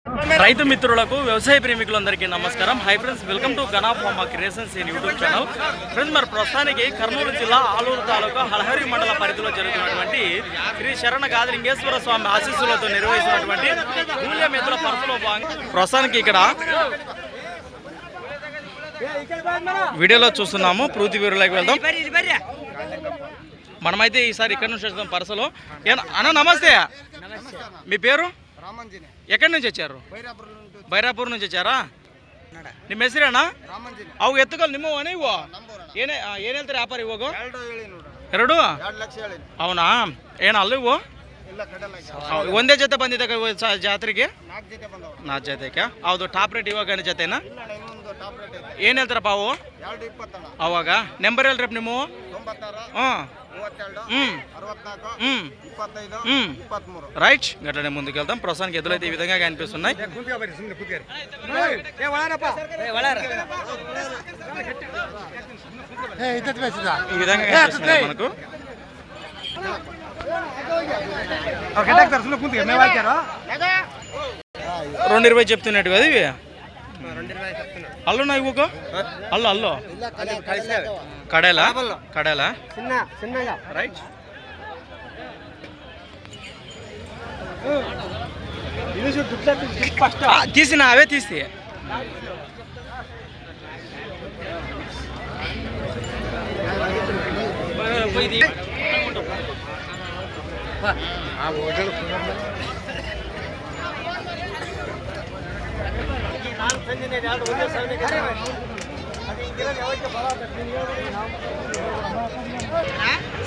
రైతు మిత్రులకు వ్యవసాయ ప్రేమికులందరికీ నమస్కారం. Hi friends, welcome to Gana pharma creations in YouTube channel. Friends, మరి ప్రస్తుతానికి కర్నూలు జిల్లా ఆలూరు తాలూకా హళహరి మండల పరిధిలో జరుగుతున్నటువంటి శ్రీ శరణ గాదిలింగేశ్వర స్వామి ఆశీస్సులతో నిర్వహిస్తున్నటువంటి మూల్యం ఎద్దుల పరసలో భాగంగా ప్రస్తుతానికి ఇక్కడ వీడియోలో చూస్తున్నాము. పూర్తి వీరులోకి వెళ్దాం. మనమైతే ఈసారి ఇక్కడ నుంచి వస్తాం పరసలో. అన్న నమస్తే, మీ పేరు? ఎక్కడి నుంచి వచ్చారు? బైరాపూర్ నుంచి వచ్చారా? ನಿಮ್ಮ ಹೆಸರೇನ? ಅವು ಎತ್ತುಗಳು ನಿಮ್ಮವ ನೀವು? ಏನೇ ಏನು ಹೇಳ್ತಾರೆ ವ್ಯಾಪಾರ ಇವಾಗ? ಎರಡು ಅವನಾ? ಏನು ಅಲ್ಲ ಇವು ಒಂದೇ ಜೊತೆ ಬಂದಿದ್ದ ಜಾತ್ರೆಗೆ? 4 ಜೊತೆಗೆ. ಹೌದು, ಟಾಪ್ ರೇಟ್ ಇವಾಗ ಜೊತೆನಾ? ಏನು ಹೇಳ್ತಾರಪ್ಪ ಅವು ಅವಾಗ? ನೆಂಬರ್ ಹೇಳ್ರಿ ನಿಮ್ಮ? రైట్, గట్లనే ముందుకు వెళ్తాం. ప్రస్తుతానికి ఎదులైతే ఈ విధంగా కనిపిస్తున్నాయి. ఈ విధంగా కనిపిస్తున్నాయి మనకు. 220 చెప్తున్నట్టు కదా ఇవి? అల్లున్నా ఇవ్వకు అల్లు అల్లు కడేలా కడేలా రైట్. తీసిన అవే తీసి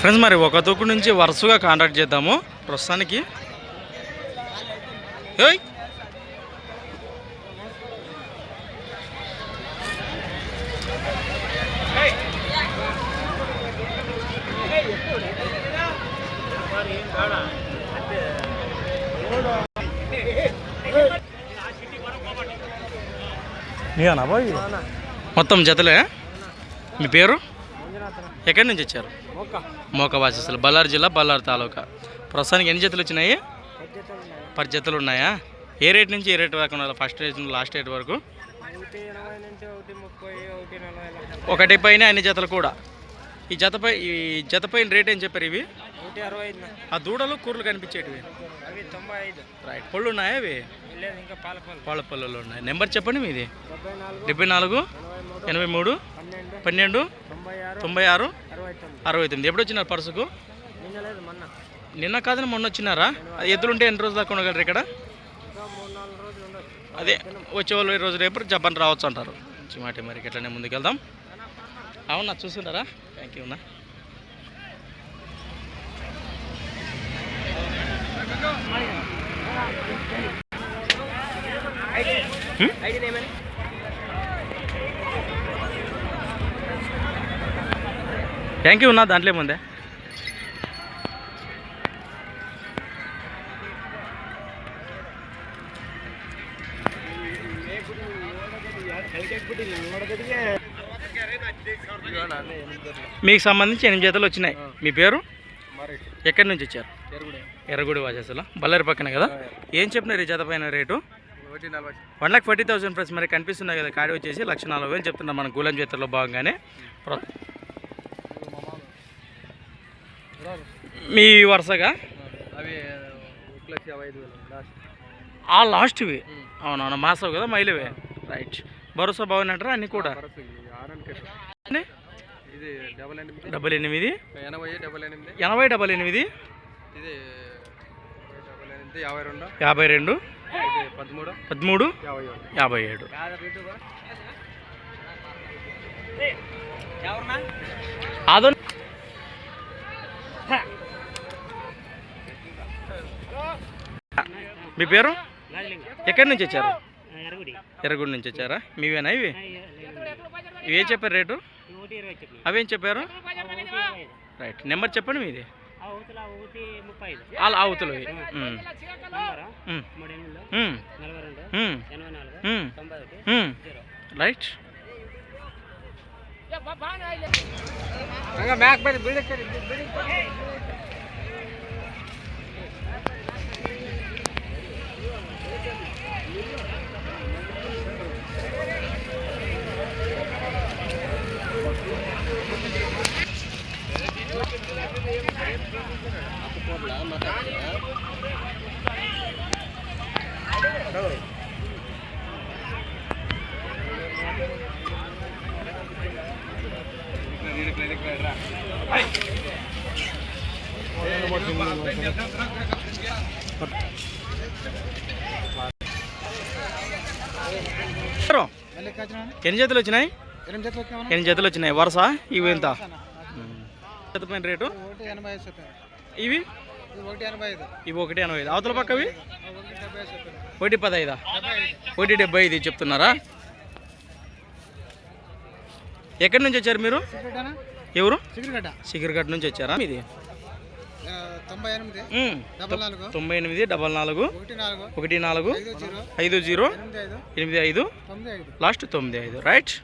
ఫ్రెండ్స్, మరి ఒక తూకు నుంచి వరుసగా కాంటాక్ట్ చేద్దాము. ప్రస్తుతానికి మొత్తం జతలే. మీ పేరు? ఎక్కడి నుంచి వచ్చారు? మోక వాసస్సులు, బళ్ళారి జిల్లా, బళ్ళారి తాలూకా. ప్రస్తుతానికి ఎన్ని జతలు వచ్చినాయి? 10 జతలు ఉన్నాయా? ఏ రేట్ నుంచి ఏ రేట్ వరకు ఉన్నారు? ఫస్ట్ రేట్ నుంచి లాస్ట్ రేట్ వరకు? 1 పైన అన్ని జతలు కూడా. ఈ జతపైన రేట్ ఏం చెప్పారు? ఇవి ఆ దూడలు కూరలు కనిపించేటివి రైట్. పళ్ళు ఉన్నాయా ఇవి? పాల పళ్ళలో ఉన్నాయి. నెంబర్ చెప్పండి మీది? 74 83 12 96 69. ఎప్పుడు వచ్చినారు పర్సుకు? నిన్న కాదని మొన్న వచ్చినారా? ఎద్దులుంటే ఎన్ని రోజులు దాకా ఉండగలరు ఇక్కడ? అదే వచ్చేవాళ్ళు 20 రోజులు రేపు జపాన్ రావచ్చు అంటారు. మంచి మాట. మరి ఎట్లనే ముందుకు వెళ్దాం. అవునా, చూస్తుంటారా? థ్యాంక్ యూ అన్నా. థ్యాంక్ యూ అన్నా. దాంట్లో ఏముందే? మీకు సంబంధించి 8 జతలు వచ్చినాయి. మీ పేరు? ఎక్కడి నుంచి వచ్చారు? ఎర్రగుడి వాజస్సులో, బళ్ళారి పక్కన కదా. ఏం చెప్పినారు ఈ జత పైన రేటు? 1,40,000 ఫ్రెండ్స్. మరి కనిపిస్తున్నాయి కదా, కాడి వచ్చేసి 1,40,000 చెప్తున్నారు మన గూలం జాతరలో భాగంగానే. మీ వరుసగా ఆ లాస్ట్వి? అవునవును, మాసవు కదా, మైలువే రైట్. భరోసా బాగున్నాయంటారా అన్నీ కూడా? 88 80 88 52 13 57. అదో మీ పేరు? ఎక్కడి నుంచి వచ్చారు? ఎర్రగుడి నుంచి వచ్చారా? మీవేనా ఇవి? ఇవి ఏం చెప్పారు రేటు? అవేం చెప్పారు? రైట్. నెంబర్ చెప్పండి మీది? అలా అవతలు రైట్. ఎన్ని జతలు వచ్చినాయి? 8 జతలు వచ్చినాయి. వరుస ఇవి ఎంత పైన రేటు? ఇవి ఇవి 1.85. అవతల పక్కవి 1.15. 1.75 చెప్తున్నారా? ఎక్కడి నుంచి వచ్చారు మీరు? ఎవరు? సిగిరిగడ్డ నుంచి వచ్చారా? ఇది 98 44 14 50 85 లాస్ట్ 95. రైట్.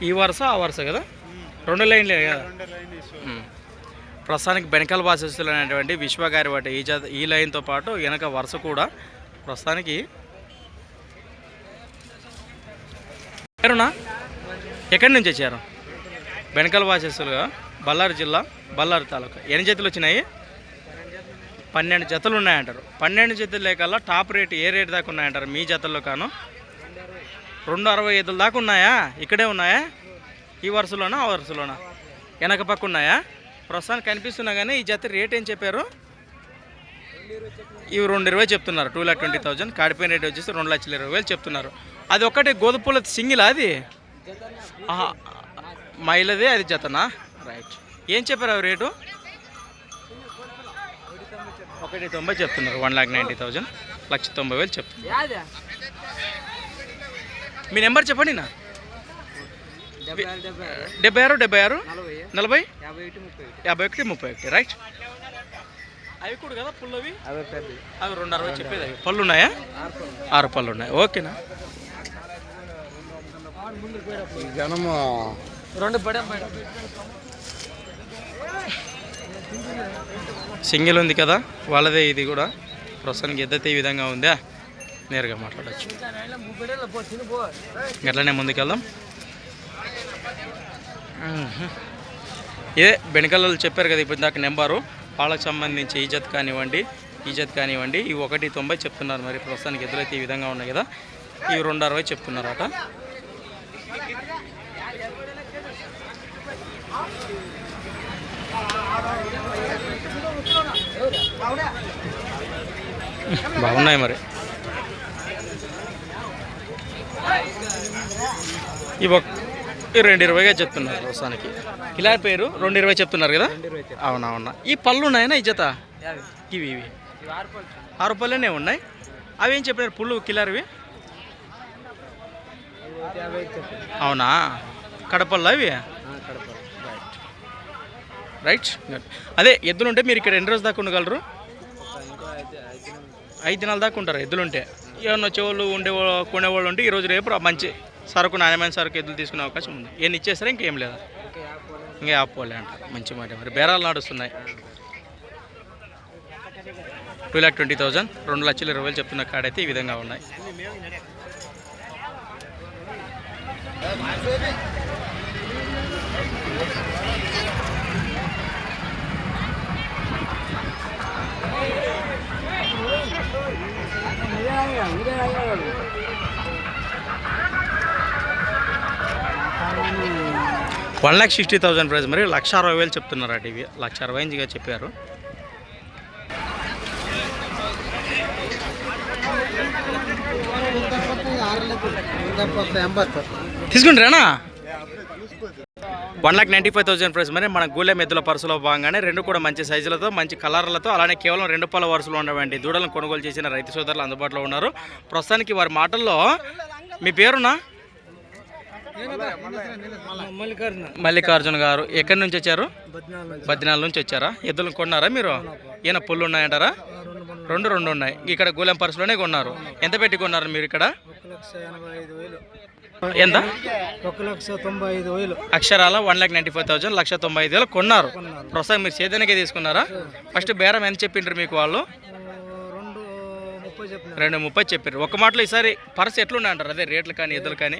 ఈ వరుస ఆ వరుస కదా, 2 లైన్లే కదా. ప్రస్తుతానికి బెనకల్ వాసస్తులు అనేటువంటి విశ్వగారి వాటి ఈ లైన్తో పాటు వెనక వరుస కూడా ప్రస్తుతానికి. పేరునా? ఎక్కడి నుంచి వచ్చారు? బెనకల్ వాసస్తులుగా, బళ్ళారి జిల్లా, బళ్ళారి తాలూకా. ఎన్ని జతలు వచ్చినాయి? 12 జతలు ఉన్నాయంటారు. 12 జతలు లేకల్లా టాప్ రేటు ఏ రేటు దాకా ఉన్నాయంటారు మీ జతల్లో? కాను 265 దాకా ఉన్నాయా? ఇక్కడే ఉన్నాయా? ఈ వరుసలోనా ఆ వరుసలోనా? వెనక పక్క ఉన్నాయా? ప్రస్తుతానికి కనిపిస్తున్నా కానీ ఈ జత రేట్ ఏం చెప్పారు? ఇవి 220 చెప్తున్నారు. 2,20,000. కాడిపోయిన రేట్ వచ్చేసి 2,20,000 చెప్తున్నారు. అది ఒక్కటి గోధుమల సింగిలా? అది మైలదే, అది జతనా? రైట్. ఏం చెప్పారు అవి రేటు? 1.90 చెప్తున్నారు. 1,90,000 1,90,000 చెప్తున్నారు. మీ నెంబర్ చెప్పండి నా. 76 76 40 51 31. రైట్. అవి కూడా కదా పుల్లు? అవి 260 చెప్పేది. అవి పళ్ళు ఉన్నాయా? 6 పళ్ళు ఉన్నాయి. ఓకేనా? సింగిల్ ఉంది కదా వాళ్ళదే. ఇది కూడా ప్రస్తుతానికి ఎద్దతే ఈ విధంగా ఉందా? నేరుగా మాట్లాడచ్చు. అట్లనే ముందుకెళ్దాం. ఇదే బెనకల్లో చెప్పారు కదా ఇప్పుడు దాకా నెంబరు. వాళ్ళకి సంబంధించి ఈ జత కానివ్వండి, ఇవి 1.90 చెప్తున్నారు. మరి ప్రస్తుతానికి ఎదురైతే ఈ విధంగా ఉన్నాయి కదా. ఇవి 260 చెప్తున్నారట. బాగున్నాయి మరి. ఇవి 220గా చెప్తున్నారు ప్రస్తుతానికి. ఇలా పేరు 220 చెప్తున్నారు కదా. అవునా? ఈ పళ్ళు ఉన్నాయన్నా ఈ జత? ఇవి 6 పళ్ళనే ఉన్నాయి. అవి ఏం చెప్పినారు పుళ్ళు కిలారివి? అవునా? కడపల్లా అవి? రైట్. అదే ఎద్దులుంటే మీరు ఇక్కడ ఎన్ని రోజులు దాకా ఉండగలరు? 5 దినాల దాకా ఉంటారు ఎద్దులుంటే. ఏమన్నా వచ్చేవాళ్ళు కొనేవాళ్ళు ఉంటే ఈరోజు రేపు మంచి సరుకు, నాణ్యమైన సరుకు ఎద్దులు తీసుకునే అవకాశం ఉంది. ఏం ఇచ్చేస్తారా? ఇంకేం లేదా? ఇంకా ఆపోలే అంటారు. మంచి మాట. మరి బేరాలు నడుస్తున్నాయి. 2,20,000 2,20,000 చెప్తున్న కాడైతే ఈ విధంగా ఉన్నాయి. $1,60,000 ప్రైస్. మరి 1,60,000 చెప్తున్నారు. అటు ఇవి 1,60,000గా చెప్పారు. తీసుకుంటారేనా? 1,95,000 ప్రైస్. మరి మన గూలెం ఎద్దుల పరుసలో భాగంగానే 2 కూడా మంచి సైజులతో, మంచి కలర్లతో, అలానే కేవలం 2 పళ్ళ వరుసలో ఉన్నటువంటి దూడలను కొనుగోలు చేసిన రైతు సోదరులు అందుబాటులో ఉన్నారు. ప్రస్తుతానికి వారి మాటల్లో మీ పేరునా? మల్లికార్జున గారు. ఎక్కడి నుంచి వచ్చారు? బద్నాల నుంచి వచ్చారా? ఎద్దులను కొన్నారా మీరు? ఈయన పుల్లు ఉన్నాయంటారా? రెండు ఉన్నాయి. ఇక్కడ గూలెం పర్సులోనే కొన్నారు. ఎంత పెట్టి కొన్నారు మీరు ఇక్కడ? 1,85,000. ఎంత? 1,95,000 అక్షరాల 1,95,000, 1,95,000 కొన్నారు. ప్రస్తుతం మీరు చేతనికే తీసుకున్నారా? ఫస్ట్ బేరం ఎంత చెప్పిండ్రు మీకు వాళ్ళు? 2,30 చెప్పారు. ఒక మాటలో ఈసారి పర్స్ ఎట్లున్నాయి అంటారు? అదే రేట్లు కానీ ఎద్దులు కానీ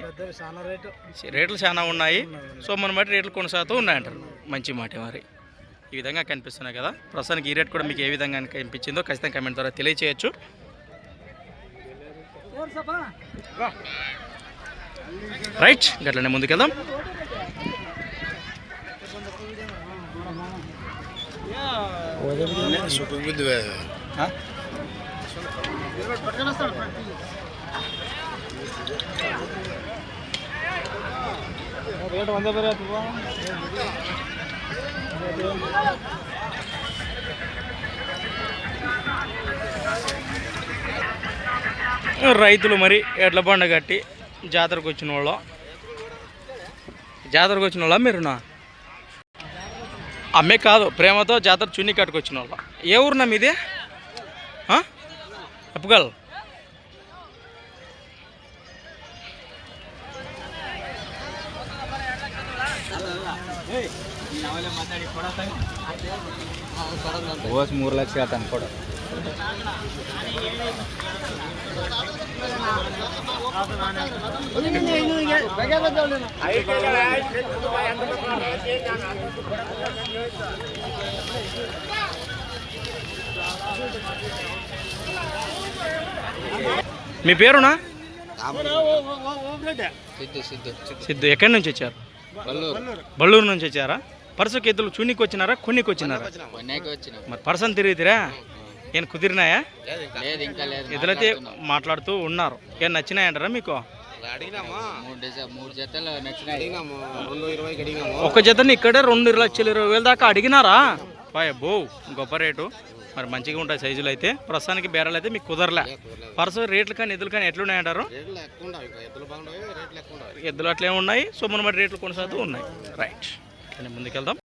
రేట్లు చాలా ఉన్నాయి. సో మన బట్టి రేట్లు కొనసాగుతూ ఉన్నాయంటారు. మంచి మాట. మరి ఈ విధంగా కనిపిస్తున్నాయి కదా. ప్రస్తుతానికి ఈ రేట్ కూడా మీకు ఏ విధంగా కనిపించిందో ఖచ్చితంగా కమెంట్ ద్వారా తెలియచేయచ్చు. రైట్, గట్లనే ముందుకెళ్దాం. రైతులు మరి ఎడ్ల బండ కట్టి జాతరకు వచ్చిన వాళ్ళ మీరునా? అమ్మే కాదు, ప్రేమతో జాతర చున్ని కట్టుకొచ్చిన వాళ్ళ. ఏ ఊరునా మీది? అప్పుగల్. ఓస్ 3 లక్షలు అవుతాను కూడా. మీ పేరునా? సిద్ధు. ఎక్కడి నుంచి వచ్చారు? బళ్ళూరు నుంచి వచ్చారా? పర్సుకి ఎద్దులు చున్నీకి వచ్చినారా, కొన్నికి వచ్చినారా? మరి పర్సన్ తిరిగిరా? ఏం కుదిరినాయా? ఎద్దులైతే మాట్లాడుతూ ఉన్నారు. ఏం నచ్చినాయంటారా మీకు? ఒక జతని ఇక్కడే 2,20,000 దాకా అడిగినారా? బో గొప్ప రేటు. మరి మంచిగా ఉంటాయి సైజులు అయితే. ప్రస్తుతానికి బేరాలు అయితే మీకు కుదరలే. పర్సు రేట్లు కానీ ఎద్దులు కానీ ఎట్లున్నాయంటారు? ఎద్దులు అట్లే ఉన్నాయి. సో మన బట్టి రేట్లు కొనసాగుతూ ఉన్నాయి. రైట్, కానీ ముందుకెళ్దాం.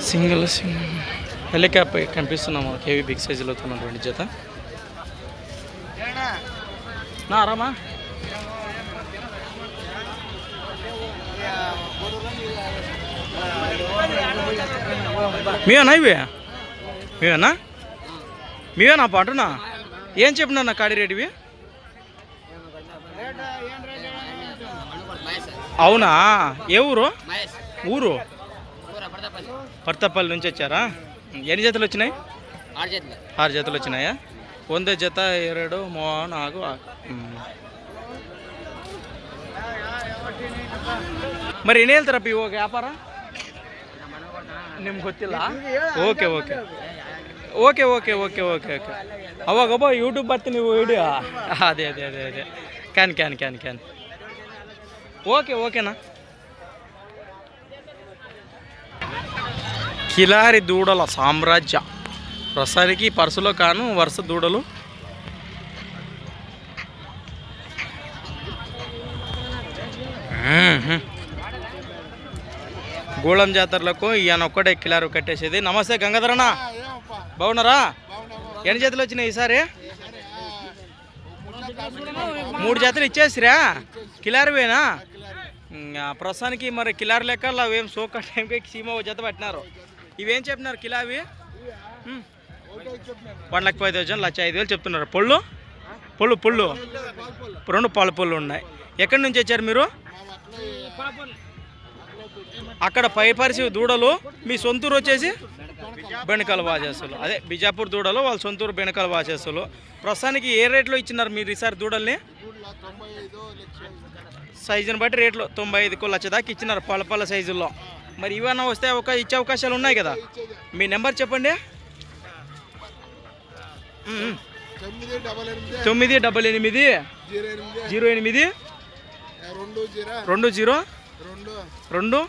సింగిల్ హెలికాప్ కనిపిస్తున్నాం మనకి. హెవీ బిగ్ సైజులో ఉన్నటువంటి జత. ఆరామా? మీవేనా ఇవి? మీవేనా పంటనా? ఏం చెప్పినా కాడి రేటు ఇవి? అవునా? ఏ ఊరు? పర్తపల్లి నుంచి వచ్చారా? ఎన్ని జతలు వచ్చినాయి? 6 జతలు వచ్చినాయా? 100 జత 2 4 మరి ಏನ್ ಹೇಳ್ತಾರಪ್ಪ ಇವಾಗ ವ್ಯಾಪಾರ ನಿಮ್ಗೆ ಗೊತ್ತಿಲ್ಲ? Okay okay okay okay okay okay okay ಅವಾಗಬ್ಬ ಯೂಟ್ಯೂಬ್ ಬರ್ತೀನಿ ನೀವು ವಿಡಿಯೋ ಅದೇ ಅದೇ ಅದೇ ಅದೇ can can can can okay ఓకేనా? కిలారి దూడల సామ్రాజ్య. ప్రస్తుతానికి పర్సులో కాను వరుస దూడలు. గూళం జాతరలకు ఈయన ఒక్కడే కిలారు కట్టేసేది. నమస్తే గంగాధరన్న, బాగున్నారా? ఎన్ని జతలు వచ్చినాయి ఈసారి? 3 జతలు ఇచ్చేసిరా? కిలారువేనా? ప్రస్తుతానికి మరి కిలారు లెక్క అవేం సోక టైంకి సీమ జత పట్టినారు. ఇవేం చెప్పినారు కిలావి? 1,10,000 1,05,000 చెప్తున్నారు. పొళ్ళు పొళ్ళు పొళ్ళు 2 పాల పొళ్ళు ఉన్నాయి. ఎక్కడి నుంచి వచ్చారు మీరు? అక్కడ పైపరిసి దూడలు. మీ సొంతూరు వచ్చేసి బెనకాల వాచేస్తులు. అదే బిజాపూర్ దూడలు, వాళ్ళ సొంతూరు బెనకాల వాచేస్తులు. ప్రస్తుతానికి ఏ రేట్లో ఇచ్చినారు మీరు ఈసారి దూడల్ని? సైజుని బట్టి రేట్లు 95 లక్ష దాకా ఇచ్చినారు పళ్ళ సైజుల్లో. మరి ఇవన్నా వస్తే ఇచ్చే అవకాశాలు ఉన్నాయి కదా. మీ నెంబర్ చెప్పండి. 988 08 20 249.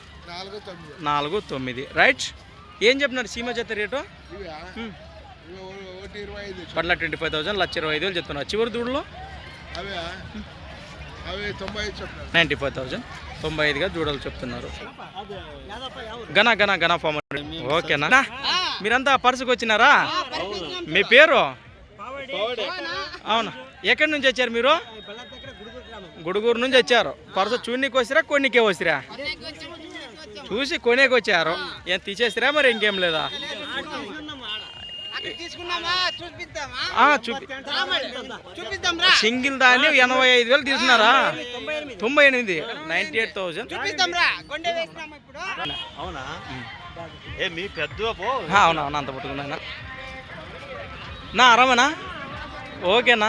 రైట్. ఏం చెప్పినారు సీమ జత రేటు? 1,25,000 1,25,000 చెప్తున్నారు. చివరి దూడలో 95,000 95గా జూడలు చెప్తున్నారు. గనా ఫామ్ ఓకేనా? మీరంతా పర్సుకు వచ్చినారా? మీ పేరు? అవునా, ఎక్కడి నుంచి వచ్చారు మీరు? గుడుగూరు నుంచి వచ్చారు. పర్సు చూడనీకి వచ్చిరా, కొన్నికే వచ్చిరా? చూసి కొనేకి వచ్చారు. ఏం తీసేసిరా మరి? ఇంకేం లేదా? సింగిల్ దాన్ని 85,000 తీసుకున్నారా? 98 98,000. అవునా? మీ పెద్ద అవునా? అంత పట్టుకున్నా నా ఆరామనా? ఓకేనా?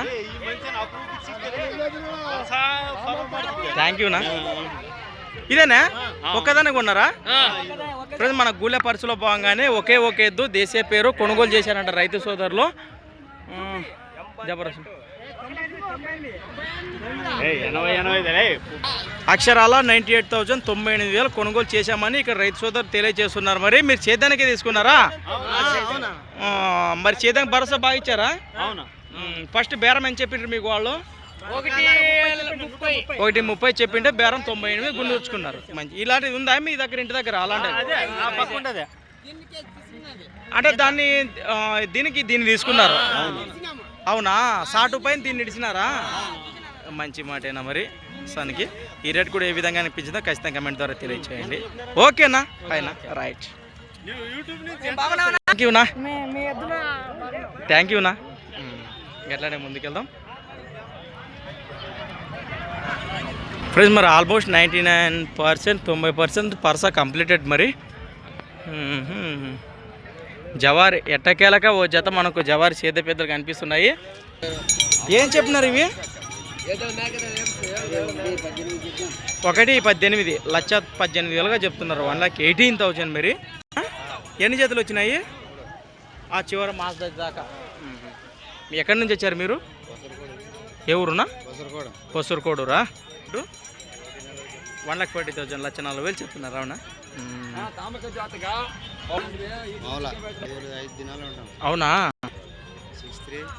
థ్యాంక్ యూనా. ఇదేనా ఒక్కదాన్ని కొన్నారా? ఫ్రెండ్స్, మన గూళ్ళ పర్సులో పోగానే ఒకే ఎద్దు దేశీయ పేరు కొనుగోలు చేశారంట రైతు సోదరులు. జబర్దస్త్ అక్షరాల 98,000 98,000 కొనుగోలు చేశామని ఇక్కడ రైతు సోదరు తెలియజేస్తున్నారు. మరి మీరు చేద్దానికే తీసుకున్నారా? మరి చేద్దానికి భరోసా బాగా ఇచ్చారా? ఫస్ట్ బేరం అని చెప్పిండ్రు మీకు వాళ్ళు? 1:30 చెప్పింటే బేరం 98 గుండూర్చుకున్నారు. మంచి ఇలాంటిది ఉందా మీ దగ్గర? ఇంటి దగ్గర అలాంటిది అంటే దాన్ని దీన్ని తీసుకున్నారు. అవునా? సాటు పైన దీన్ని ఇడిచినారా? మంచి మాటేనా మరి. సనికి ఈ రేట్ కూడా ఏ విధంగా అనిపించిందో ఖచ్చితంగా కమెంట్ ద్వారా తెలియచేయండి. ఓకేనా? ఫైనా రైట్. థ్యాంక్ యూనా. ఎట్లానే ముందుకెళ్దాం ఫ్రెండ్స్. మరి ఆల్మోస్ట్ 99% 90% పర్సా కంప్లీటెడ్. మరి జవారి ఎట్టకేలక ఓ జత మనకు జవారి చేత పెద్దలు కనిపిస్తున్నాయి. ఏం చెప్పినారు ఇవి? 1,18,00,000 1,18,000గా చెప్తున్నారు. 1,18,000. మరి ఎన్ని జతలు వచ్చినాయి? ఆ చివరి మాస దాకా. ఎక్కడి నుంచి వచ్చారు మీరు? ఏ ఊరునా? పొసూరుకోడురా. 1,40,000 1,40,000 చెప్తున్నారు. అవునా? అవునా?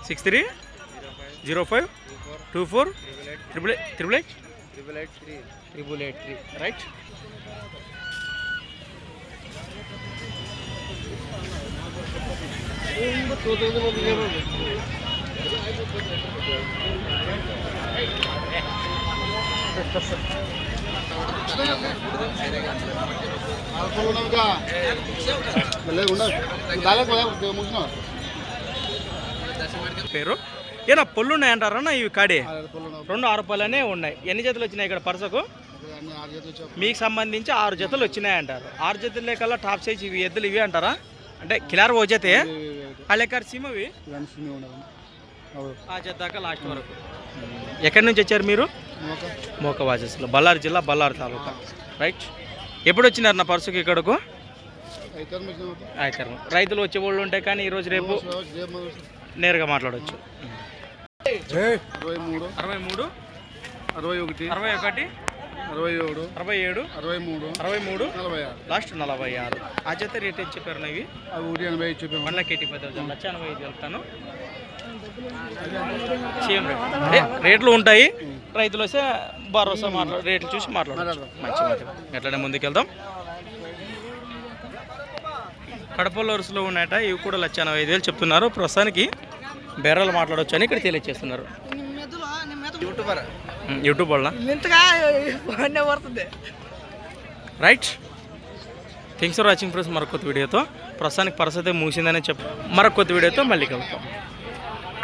63 05 24 888 రైట్. పేరు ఏనా పొల్లు ఉన్నాయంటారా? ఇవి కాడి 2 6 పళ్ళనే ఉన్నాయి. ఎన్ని జతలు వచ్చినాయి ఇక్కడ పర్సకు? మీకు సంబంధించి 6 జతలు వచ్చినాయంటారు. 6 జతలే కల్లా టాప్ సైజ్ ఇవి ఎద్దులు ఇవి అంటారా? అంటే కిలార్ ఓ జతే అలేకారు సీమవి ఆ జత దాకా లాస్ట్ వరకు. ఎక్కడి నుంచి వచ్చారు మీరు? మోక వాజెస్లో, బళ్ళారి జిల్లా, బళ్ళారి తాలూకా. రైట్. ఎప్పుడు వచ్చినారు నా పర్సుకి ఇక్కడకు? ఆయకరం. రైతులు వచ్చే వాళ్ళు ఉంటాయి కానీ ఈరోజు రేపు నేరుగా మాట్లాడవచ్చు. 63 61 61 67 67 63 లాస్ట్ 46. ఆ జత రేట్ ఏం చెప్పారు? ఇవి 1,80,000 1,85,000 చెప్తాను. సేమ్ రేట్ రేట్లు ఉంటాయి. రైతులు వస్తే భరోసా రేట్లు చూసి మాట్లాడచ్చు. మంచి ఎట్లనే ముందుకెళ్దాం. కడపలో వరుసలో ఉన్నాయట. ఇవి కూడా 1,85,000 చెప్తున్నారు. ప్రస్తుతానికి బేరాలు మాట్లాడవచ్చు అని ఇక్కడ తెలియజేస్తున్నారు. యూట్యూబ్ వల్ల right. Thanks for watching friends. మరొక కొత్త వీడియోతో ప్రస్తుతానికి పరిస్థితి ముగిసిందని చెప్పి మరొక కొత్త వీడియోతో మళ్ళీ కలుగుతాం.